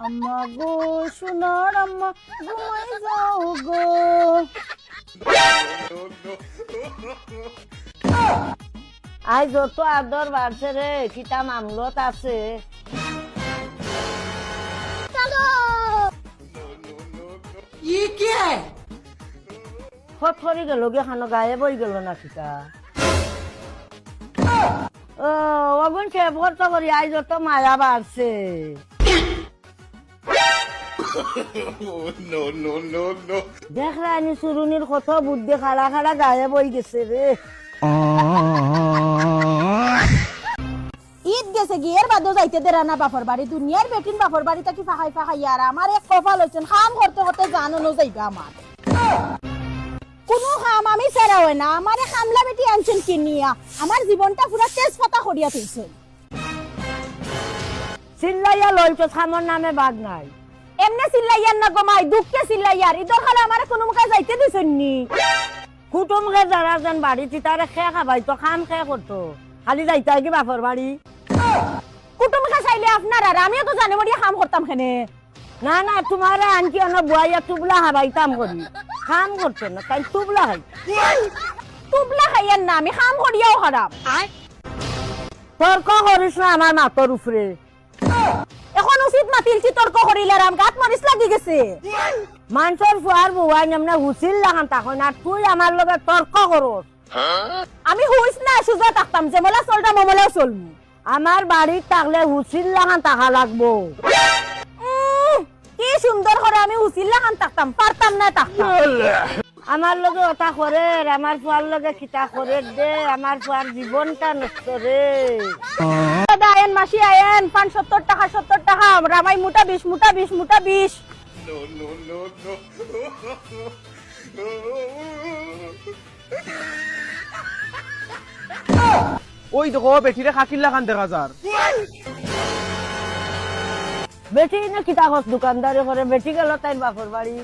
আম্মা গো সোনার আম্মা ঘুমাই যাও গো। আই যত আদর বাড়ছে রে, কিতা মামলত আছে। ফটফরি গেল গে খানো গায়ে বই গেল না কিতা। ও অগুন সে ভর্ত করি আই যত মায়া বাড়ছে। দেখ রানি চুরুনির কত বুদ্ধি খাড়া খাড়া গায়ে বই গেছে রে। ঈদ গেছে গিয়ের বাদও যাইতে দে রানা বাপর বাড়ি। দুনিয়ার বেটিন বাপর বাড়ি থাকি ফাঁকাই ফাঁকাই আর আমার এক কপাল হয়েছেন কাম করতে করতে জানো যাইবা আমার কোনো কাম আমি সেরা হয় না। আমার কামলা বেটি আনছেন কিনিয়া আমার জীবনটা পুরো তেজ পাতা করিয়া তুলছে। চিল্লাইয়া লইছ খামর নামে বাদ নাই। এমনে চিল্লাইয়ার না গমাই দুঃখে চিল্লাইয়ার। ঈদর খালে আমার কোনো মুখে যাইতে দিছেন নি। কুটুমকে যারা যেন বাড়িতে তারা খেয়ে খাবাই তো খাম খেয়ে করতো, খালি যাইতে কি বাপর বাড়ি। কুটুমকে চাইলে আপনার আর আমিও তো জানি মরিয়া কাম করতাম খেনে। না না তোমার আনকি অনেক বুয়াইয়া তুবলা খাবাইতাম করি, কাম করতো না তাই তুবলা খাই। তুবলা খাইয়ার না আমি কাম করিয়াও খারাপ। তর্ক করিস না আমার মাতর উপরে। এখন উচিত মাতিলছি তর্ক করিলে রাম গাত মরিস লাগি গেছে। মানুষের ফুয়ার বুয়াই নামনে হুচিল লাগান তখন আর তুই আমার লগে তর্ক করস। আমি হুইস না সুজা থাকতাম যে মোলা চলটা মমলাও চলবো। আমার বাড়ির থাকলে হুচিল লাগান টাকা লাগবো। কি সুন্দর করে আমি হুচিল লাগান থাকতাম, পারতাম না থাকতাম। আমার লগে ওটা করে আমার ফুয়ার লগে খিতা করে দে, আমার ফুয়ার জীবনটা নষ্ট রে। আয়েন মাসি আয়েন ৫৭ টাকা ৭০ টাকা রামাই মোটা ২০ মোটা ২০ মোটা ২০। ওই দেখো বেটিরে খাকিল্লা খান দেখা যার। বেটি না কিতা হস দোকানদারি করে বেটি গেল তাই বাপর বাড়ি।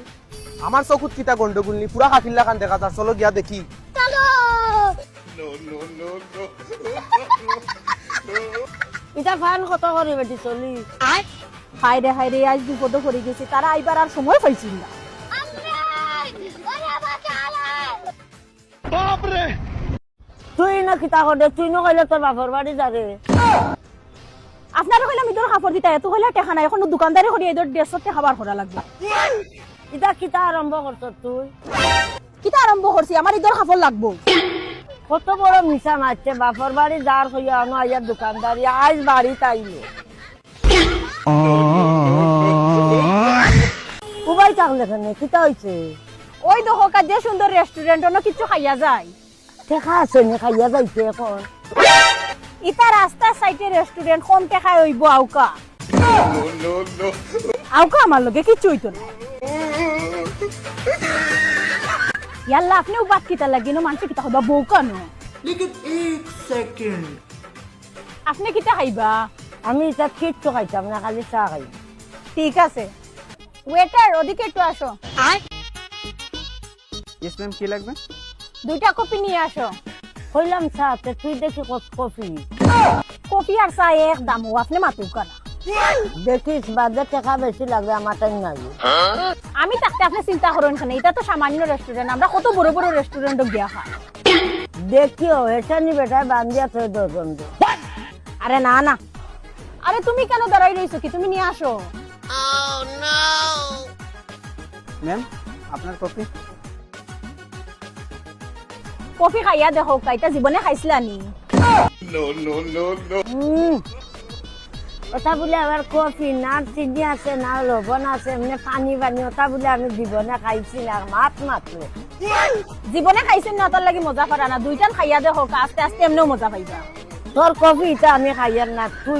আমার চকুত কিতা গন্ডগোল নি, পুরা খাকিল্লা খান দেখা যার। চলো গিয়া দেখি। ইটা ফান কত করে বেটি চলি। হাইরে হাইরে আজ বিপদ করে গেছি, তারা আইবার আর সময় পাইছিল না। তুই না কিতা করে, তুই না কইলে তোর বাপর বাড়ি যাবে। আপনারা কইলাম ইদর কাপড় দিতা এত কইলা টাকা নাই, এখন দোকানদারি করি ইদর 150 টাকা খাবার করা লাগবে। ইটা কিতা আরম্ভ করছ তুই? কিতা আরম্ভ করছি, আমার ইদর কাপড় লাগবো। কত বড় মিশা মারছে, বাপর বাড়ি যার হইয়া আনো আইয়ার দোকানদারি আজ বাড়ি তাইলো। উবাই থাকলে কেন কিতা হইছে? ওই দেখো কাজ যে সুন্দর রেস্টুরেন্ট অন্য কিছু খাইয়া যায়। টেকা আছে নি খাইয়া যাইছে এখন? ইতা রাস্তার সাইডে রেস্টুরেন্ট কম টাকায় হইব আউকা। আউকা আমার লগে কিছু হইতো না। ইয়াল্লা আপনিও বাদ কিতা লাগিনো মানুষ কিতা খাইবা বউ কেন? लेकिन एक सेकंड আপনি কিতা খাইবা? আমি এটা কিচ্ছু খাইতাম না, খালি চা খাই। ঠিক আছে ওয়েটার ওদিকে একটু আসো। ইয়েস ম্যাম, কি লাগবে? 2টা কপি নিয়ে আসো। কইলাম চা, তুই দেখি কফি। কপি আর চা এক দাম, আপনি মাতুক না। দেখিস বাদে টাকা বেশি লাগবে, আমার টাইম নাই। আমি থাকতে আপনি চিন্তা করেন কেন, এটা তো সামান্য রেস্টুরেন্ট, আমরা কত বড় বড় রেস্টুরেন্ট গিয়া খাই। দেখিও এটা নি বেটা বান্ধিয়া থই দোকান। আরে না না, আরে তুমি কেন দাঁড়াই রইছো কি, তুমি নিয়ে আসো। ম্যাম আপনার কপি। কফি খাইয়া দেখো, কাইটা জীবনে খাইছিলা নি? ওটা বলে আবার কফি না চিনি আছে না লবণ আছে, এমনি পানি পানি। ওটা বলে আমি জীবনে খাইছি না, মাত মাত্র। জীবনে খাইছেন না, তার লাগি মজা পারা না। 2টা খাইয়া দেখো, আস্তে আস্তে এমনিও মজা পাইবা। তোর কফি এটা আমি খাইয়ার না। তুই